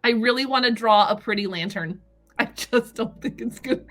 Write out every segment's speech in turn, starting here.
I really want to draw a pretty lantern. I just don't think it's good.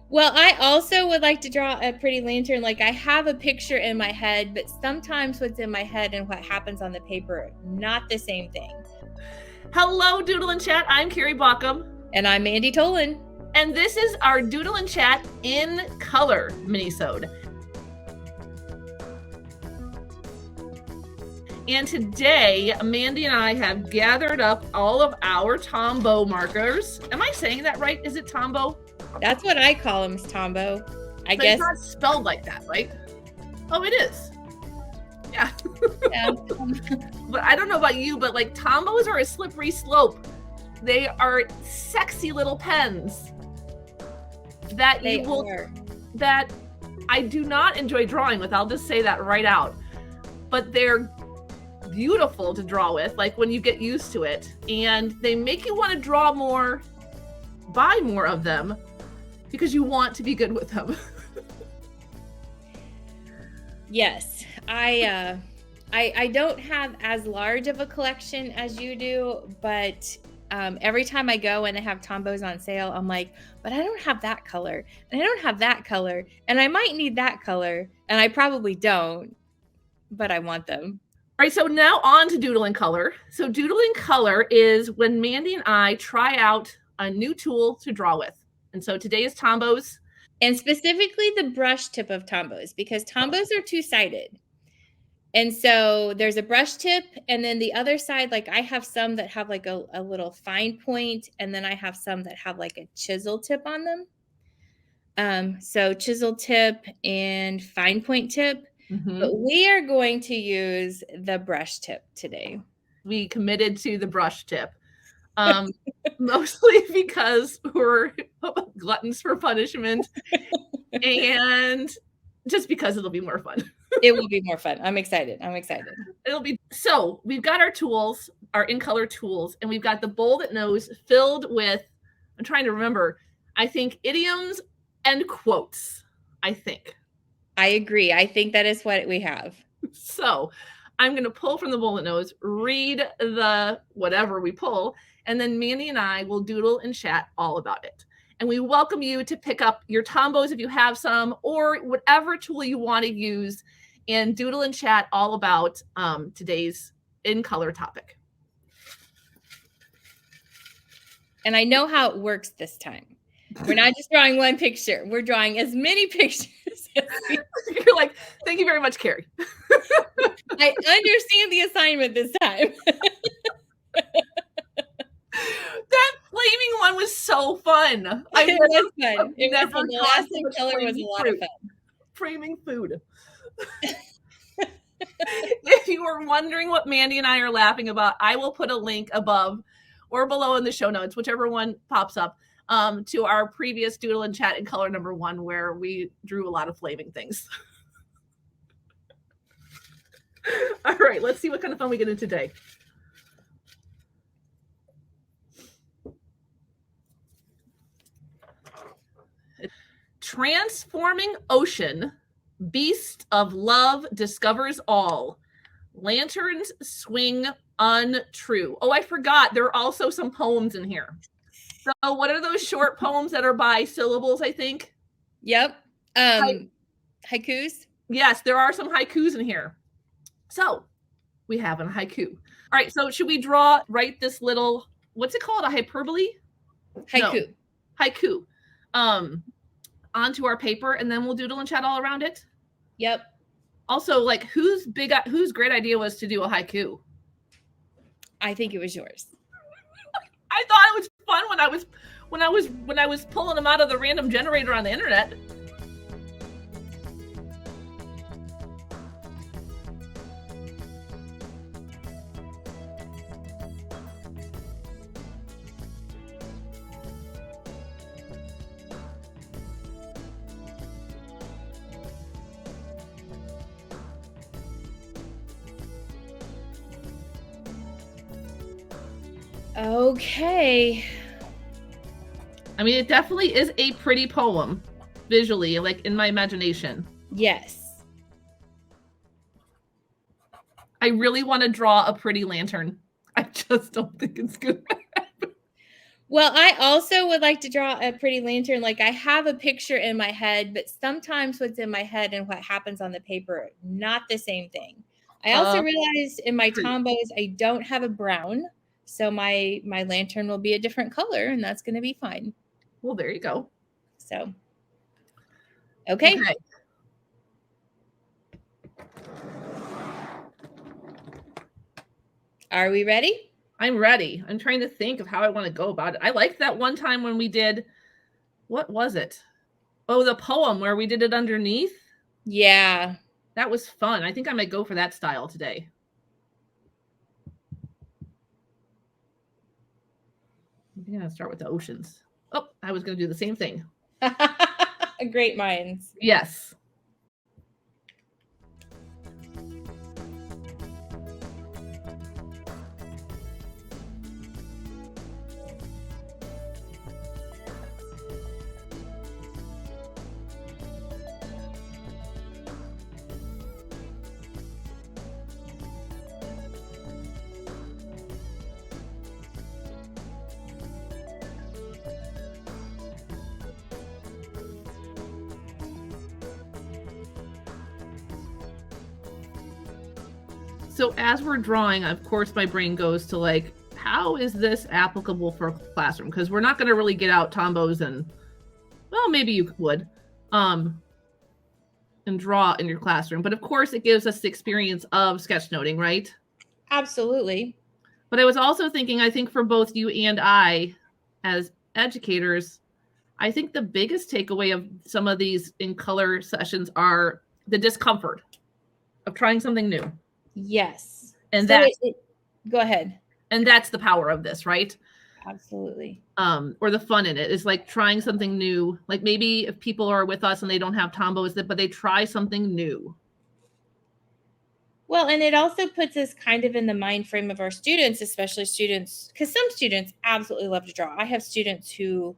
Well, I also would like to draw a pretty lantern. Like, I have a picture in my head, but sometimes what's in my head and what happens on the paper, not the same thing. Hello, Doodle and Chat. I'm Carrie Baughcum. And I'm Mandi Tolen. And this is our Doodle and Chat in color minisode. And today, Mandi and I have gathered up all of our Tombow markers. Am I saying that right? Is it Tombow? That's what I call them, Tombow. I guess. It's not spelled like that, right? Oh, it is. Yeah. Yeah. But I don't know about you, but like Tombows are a slippery slope. They are sexy little pens that that I do not enjoy drawing with. I'll just say that right out. But they're beautiful to draw with, like when you get used to it, and they make you want to draw more, buy more of them, because you want to be good with them. Yes, I don't have as large of a collection as you do, but every time I go and they have Tombows on sale, I'm like, but I don't have that color, and I don't have that color, and I might need that color, and I probably don't, but I want them. All right, so now on to Doodle in Color. So Doodle in Color is when Mandi and I try out a new tool to draw with. And so today is Tombows. And specifically the brush tip of Tombows, because Tombows are two-sided. And so there's a brush tip, and then the other side, like I have some that have like a little fine point, and then I have some that have like a chisel tip on them. So chisel tip and fine point tip. Mm-hmm. But we are going to use the brush tip today. We committed to the brush tip. Mostly because we're gluttons for punishment and just because it'll be more fun. It will be more fun. I'm excited. So we've got our tools, our in color tools, and we've got the bowl that knows filled with, I'm trying to remember, I think idioms and quotes, I think. I agree. I think that is what we have. So I'm going to pull from the bowl that knows, read the whatever we pull, and then Mandi and I will doodle and chat all about it. And we welcome you to pick up your Tombows if you have some, or whatever tool you want to use, and doodle and chat all about today's in color topic. And I know how it works this time. We're not just drawing one picture. We're drawing as many pictures as we... You're like, thank you very much, Carrie. I understand the assignment this time. That flaming one was so fun. It was fun. The last color was a lot of fun. Framing food. If you were wondering what Mandi and I are laughing about, I will put a link above or below in the show notes, whichever one pops up, to our previous Doodle and Chat in color number 1, where we drew a lot of flaming things. All right, let's see what kind of fun we get in today. Transforming ocean, beast of love discovers all. Lanterns swing untrue. Oh, I forgot. There are also some poems in here. So what are those short poems that are by syllables, I think? Yep. Haikus? Yes, there are some haikus in here. So we have a haiku. All right, so should we write this little, what's it called? A hyperbole? Haiku. No. Haiku. Onto our paper, and then we'll doodle and chat all around it. Yep. Also, like, whose great idea was to do a haiku? I think it was yours. I thought it was fun when I was pulling them out of the random generator on the internet. Okay. I mean, it definitely is a pretty poem visually, like in my imagination. Yes. I really want to draw a pretty lantern. I just just don't think it's good. Well, I also would like to draw a pretty lantern. Like I have a picture in my head, but sometimes what's in my head and what happens on the paper, not the same thing. I also realized in my Tombows, I don't have a brown. So my lantern will be a different color and that's going to be fine. Well, there you go. So, okay. Are we ready? I'm ready. I'm trying to think of how I want to go about it. I liked that one time when we did, what was it? Oh, the poem where we did it underneath. Yeah. That was fun. I think I might go for that style today. I'm going to start with the oceans. Oh, I was going to do the same thing. Great minds. Yes. So as we're drawing, of course, my brain goes to like, how is this applicable for a classroom? Because we're not going to really get out Tombows and, well, maybe you would, and draw in your classroom. But of course, it gives us the experience of sketchnoting, right? Absolutely. But I was also thinking, I think for both you and I, as educators, I think the biggest takeaway of some of these in color sessions are the discomfort of trying something new. Yes. And so that's go ahead. And that's the power of this, right? Absolutely. Or the fun in it is like trying something new. Like maybe if people are with us and they don't have Tombows, but they try something new. Well, and it also puts us kind of in the mind frame of our students, especially students, because some students absolutely love to draw. I have students who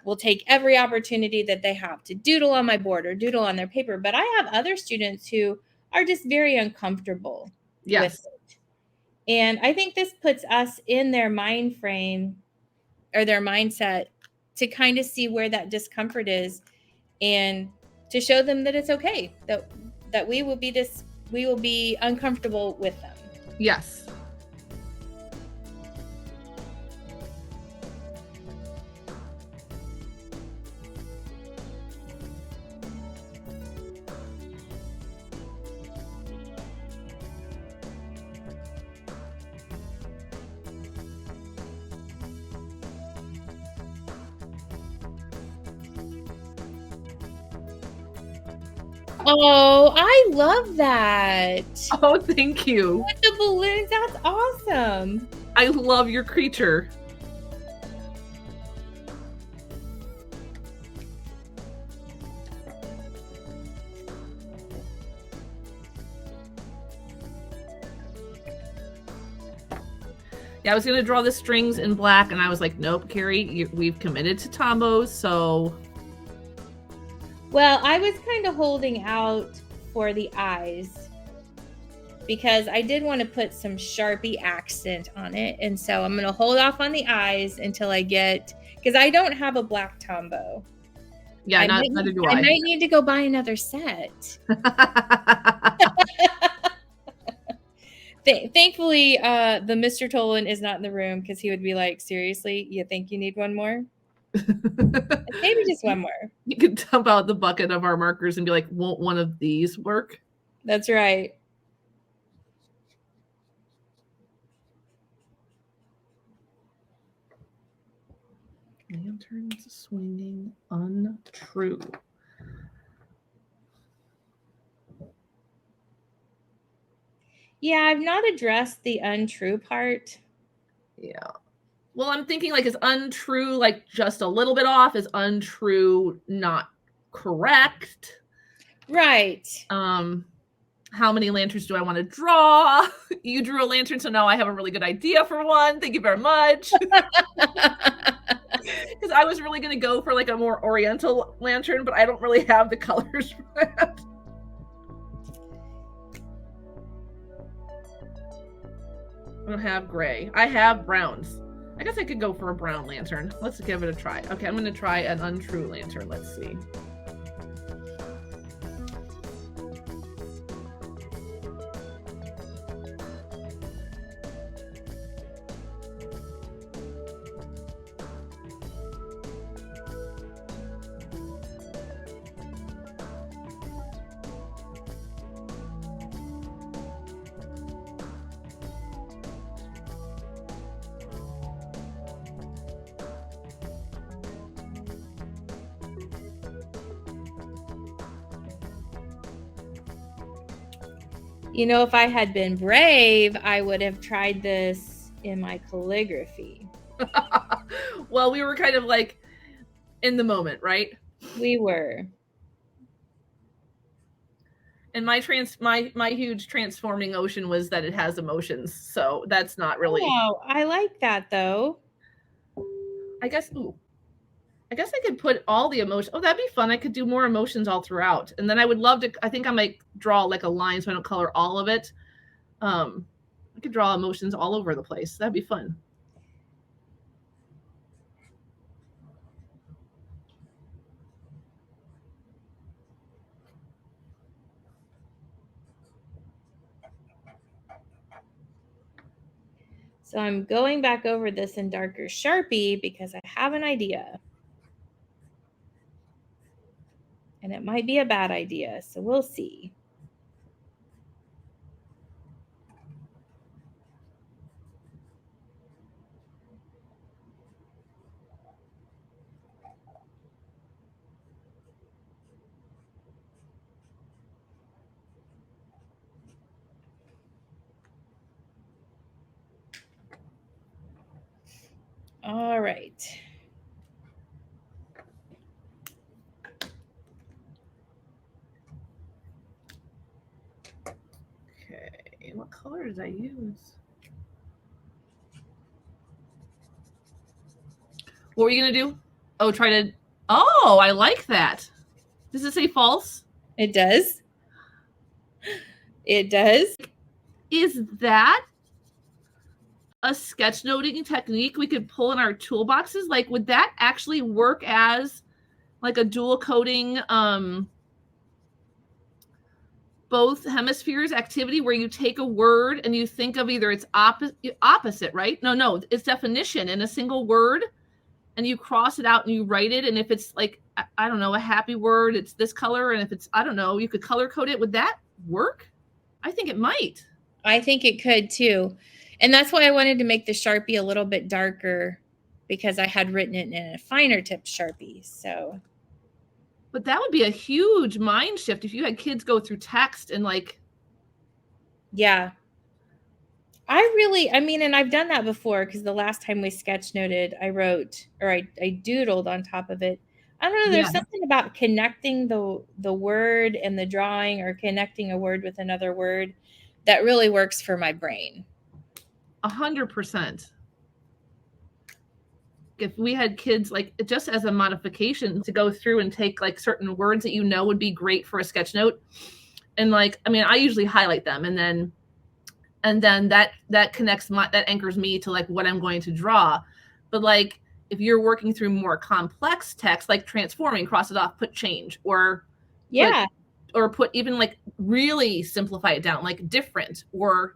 will take every opportunity that they have to doodle on my board or doodle on their paper. But I have other students who are just very uncomfortable with it. And I think this puts us in their mind frame or their mindset to kind of see where that discomfort is and to show them that it's okay, that we will be uncomfortable with them. Yes. Oh, I love that. Oh, thank you. With the balloons, that's awesome. I love your creature. Yeah, I was going to draw the strings in black, and I was like, nope, Carrie, we've committed to Tombows, so... Well, I was kind of holding out for the eyes because I did want to put some Sharpie accent on it. And so I'm going to hold off on the eyes until I get, because I don't have a black Tombow. Yeah, neither do I. I might need to go buy another set. Thankfully, the Mr. Tolen is not in the room because he would be like, seriously, you think you need one more? Maybe just one more. You could dump out the bucket of our markers and be like, won't one of these work? That's right. Lanterns swinging untrue. Yeah, I've not addressed the untrue part. Yeah. Well, I'm thinking like, is untrue like just a little bit off? Is untrue not correct? Right. How many lanterns do I want to draw? You drew a lantern, so now I have a really good idea for one. Thank you very much. Because I was really going to go for like a more oriental lantern, but I don't really have the colors for that. I don't have gray. I have browns. I guess I could go for a brown lantern. Let's give it a try. Okay, I'm gonna try an untrue lantern. Let's see. You know, if I had been brave, I would have tried this in my calligraphy. Well, we were kind of like in the moment, right? We were. And my huge transforming ocean was that it has emotions. So that's not really. Oh, I like that though. I guess I could put all the emotion. Oh, that'd be fun. I could do more emotions all throughout. And then I would love to, I think I might draw like a line so I don't color all of it. I could draw emotions all over the place. That'd be fun. So I'm going back over this in darker Sharpie because I have an idea. And it might be a bad idea, so we'll see. All right. Okay, what color did I use? What were you gonna do? Oh, try to. Oh, I like that. Does it say false? It does. It does. Is that a sketchnoting technique we could pull in our toolboxes? Like, would that actually work as like a dual coding both hemispheres activity where you take a word and you think of either its opposite, right? No, its definition in a single word, and you cross it out and you write it. And if it's like, I don't know, a happy word, it's this color. And if it's, I don't know, you could color code it. Would that work? I think it might. I think it could too. And that's why I wanted to make the Sharpie a little bit darker, because I had written it in a finer tip Sharpie. So, but that would be a huge mind shift if you had kids go through text and like. Yeah. I mean, and I've done that before, because the last time we sketchnoted, I wrote, or I doodled on top of it. I don't know, there's something about connecting the word and the drawing, or connecting a word with another word, that really works for my brain. 100%. If we had kids, like, just as a modification, to go through and take like certain words that you know would be great for a sketch note, and like, I mean, I usually highlight them, and then that connects that anchors me to like what I'm going to draw. But like, if you're working through more complex text, like transforming, cross it off, put change, or put even like really simplify it down, like different or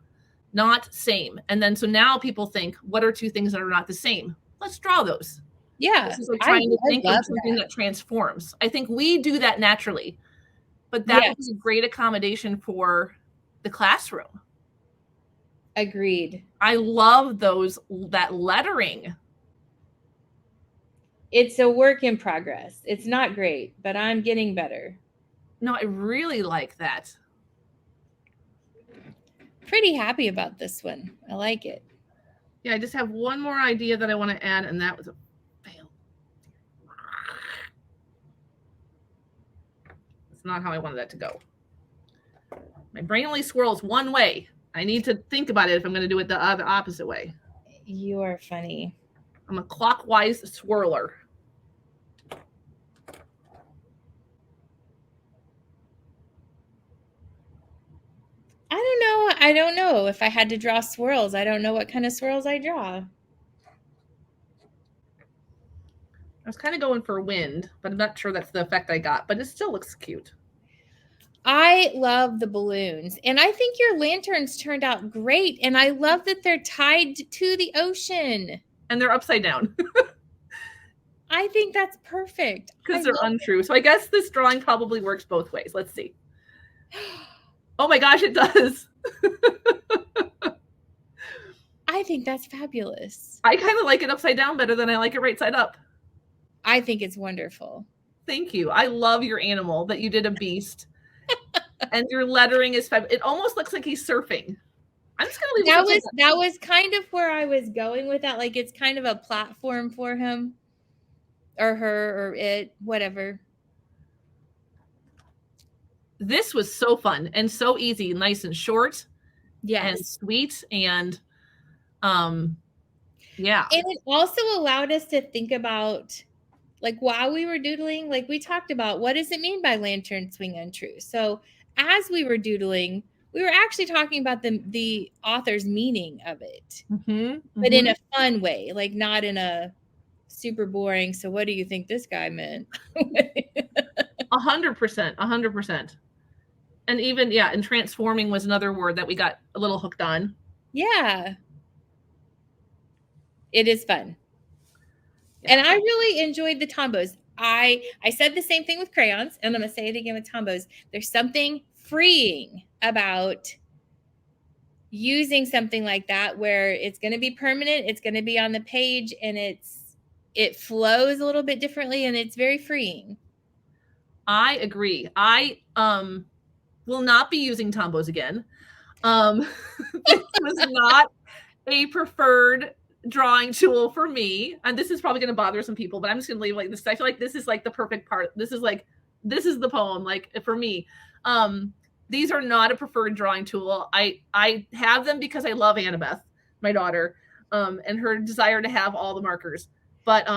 not same. And then so now people think, what are two things that are not the same? Let's draw those. Yeah. This is like trying to think of something that transforms. I think we do that naturally, but that would be a great accommodation for the classroom. Agreed. I love that lettering. It's a work in progress. It's not great, but I'm getting better. No, I really like that. Pretty happy about this one. I like it. Yeah, I just have one more idea that I want to add, and that was a fail. That's not how I wanted that to go. My brain only swirls one way. I need to think about it if I'm going to do it the other opposite way. You are funny. I'm a clockwise swirler. I I don't know. If I had to draw swirls, I don't know what kind of swirls I draw. I was kind of going for wind, but I'm not sure that's the effect I got, but it still looks cute. I love the balloons, and I think your lanterns turned out great, and I love that they're tied to the ocean. And they're upside down. I think that's perfect. Because they're untrue. So I guess this drawing probably works both ways. Let's see. Oh my gosh, it does. I think that's fabulous. I kind of like it upside down better than I like it right side up. I think it's wonderful. Thank you. I love your animal that you did a beast. And your lettering is fabulous. It almost looks like he's surfing. I'm just gonna leave that was kind of where I was going with that. Like, it's kind of a platform for him or her or it, whatever. This was so fun and so easy, nice and short. Yes. And sweet. And yeah. And it also allowed us to think about, like, while we were doodling, like we talked about, what does it mean by lantern swing untrue? So as we were doodling, we were actually talking about the author's meaning of it, but in a fun way, like not in a super boring. So what do you think this guy meant? 100%. And even, yeah, and transforming was another word that we got a little hooked on. Yeah. It is fun. Yeah. And I really enjoyed the Tombows. I said the same thing with crayons, and I'm going to say it again with Tombows. There's something freeing about using something like that where it's going to be permanent, it's going to be on the page, and it flows a little bit differently, and it's very freeing. I agree. I will not be using Tombows again. This was not a preferred drawing tool for me, and this is probably going to bother some people, but I'm just going to leave like this. I feel like this is like the perfect part. This is the poem, like, for me. These are not a preferred drawing tool. I have them because I love Annabeth, my daughter, and her desire to have all the markers, but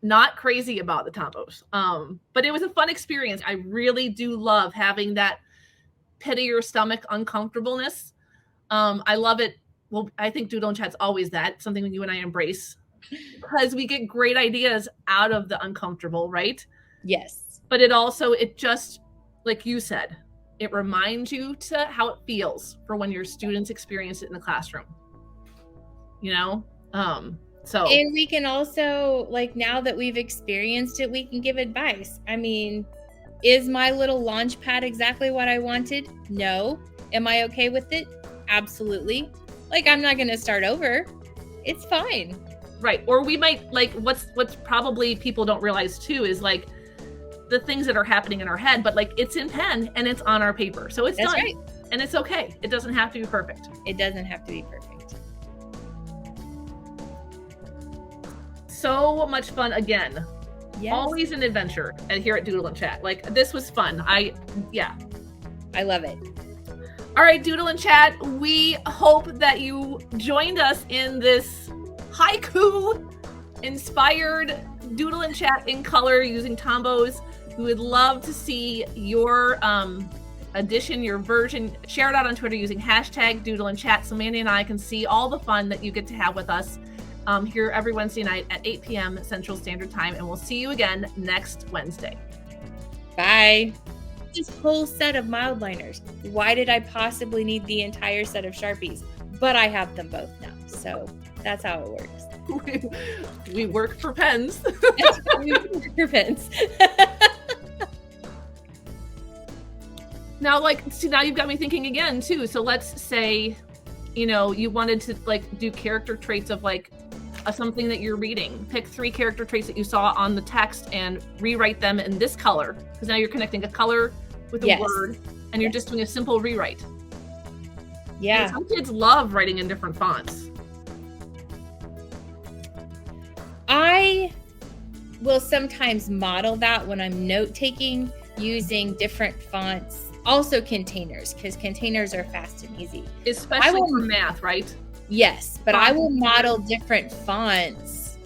not crazy about the Tombows. But it was a fun experience. I really do love having that pit of your stomach uncomfortableness. I love it. Well, I think Doodle and Chat's always that, something that you and I embrace, because we get great ideas out of the uncomfortable, right? Yes. But it just, like you said, it reminds you to how it feels for when your students experience it in the classroom. You know? And we can also, like, now that we've experienced it, we can give advice. I mean, is my little launch pad exactly what I wanted? No. Am I okay with it? Absolutely. Like, I'm not going to start over. It's fine. Right. Or we might, like, what's probably people don't realize too is, like, the things that are happening in our head, but, like, it's in pen and it's on our paper. So it's done. Right. And it's okay. It doesn't have to be perfect. It doesn't have to be perfect. So much fun again. Yes. Always an adventure here at Doodle and Chat. Like, this was fun. I love it. All right, Doodle and Chat, we hope that you joined us in this haiku-inspired Doodle and Chat in color using Tombows. We would love to see your edition, your version. Share it out on Twitter using hashtag Doodle and Chat so Mandi and I can see all the fun that you get to have with us here every Wednesday night at 8 p.m. Central Standard Time. And we'll see you again next Wednesday. Bye. This whole set of mild liners. Why did I possibly need the entire set of Sharpies? But I have them both now. So that's how it works. We work for pens. We work for pens. Now, now you've got me thinking again too. So let's say, you wanted to, like, do character traits of, like, something that you're reading. Pick 3 character traits that you saw on the text and rewrite them in this color, because now you're connecting a color with a word, and you're just doing a simple rewrite. Yeah. And some kids love writing in different fonts. I will sometimes model that when I'm note-taking using different fonts. Also containers, because containers are fast and easy. Especially for math, right? Yes, but I will model different fonts.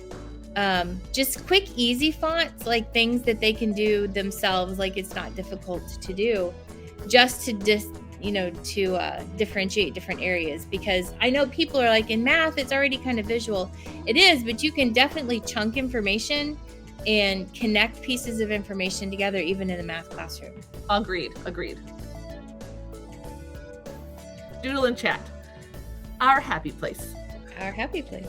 Just quick, easy fonts, like things that they can do themselves, like it's not difficult to do, just to to differentiate different areas, because I know people are like, in math, it's already kind of visual. It is, but you can definitely chunk information and connect pieces of information together, even in a math classroom. Agreed. Doodle and Chat, our happy place. Our happy place.